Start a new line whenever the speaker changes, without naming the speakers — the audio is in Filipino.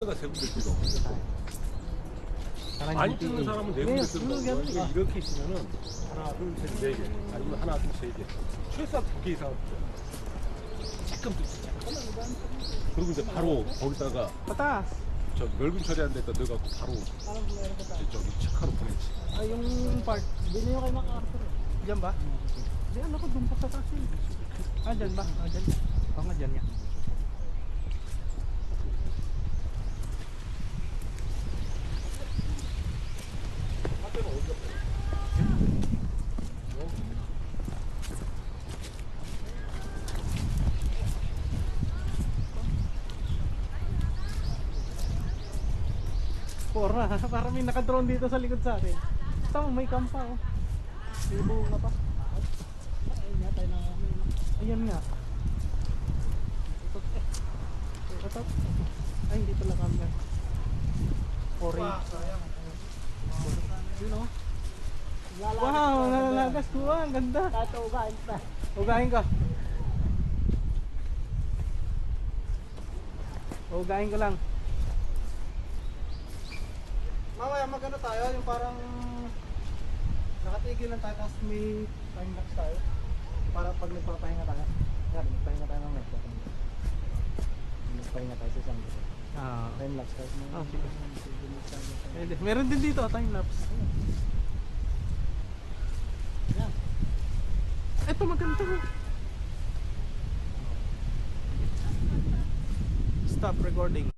가 세분될 필요 없어. 많이 찍는 사람은 네분될 필요 없어. 이게 이렇게 있으면은 하나, 둘, 셋, 네 개. 아니면 하나, 둘, 세 개. 최소한 2개 이상 조금 그리고 이제 바로 거기다가 저 멸균 처리한 데다 넣어갖고 바로 저기 체크하러 보냈지.
Ay, yung part, hindi na yung kay MacArthur. Diyan ba? Hindi, ano ko, doon pa sa taas yun. Ah, dyan ba? Ah, dyan. Oo nga, dyan nga. Parang may naka-drone dito sa likod sa atin. Tama, may kampa oh. May bunga pa. Ayun nga tayo na. Ayan nga. Ito. Ay, hindi pala camera. Orange. Yun oh. Wow, nalalagas ko ah. Ang ganda.
Ugahin pa.
Ugahin ka. Ugahin ko lang. Mamaya magano tayo, yung parang nakatigil lang tayo tapos may time lapse tayo para pag nagpapahinga tayo. Yan, nagpahinga tayo ng next. Nagpahinga tayo sa isang dito. Time lapse tayo. Sige. Meron din dito, time lapse. Yan. Eto maganda mo. Stop recording.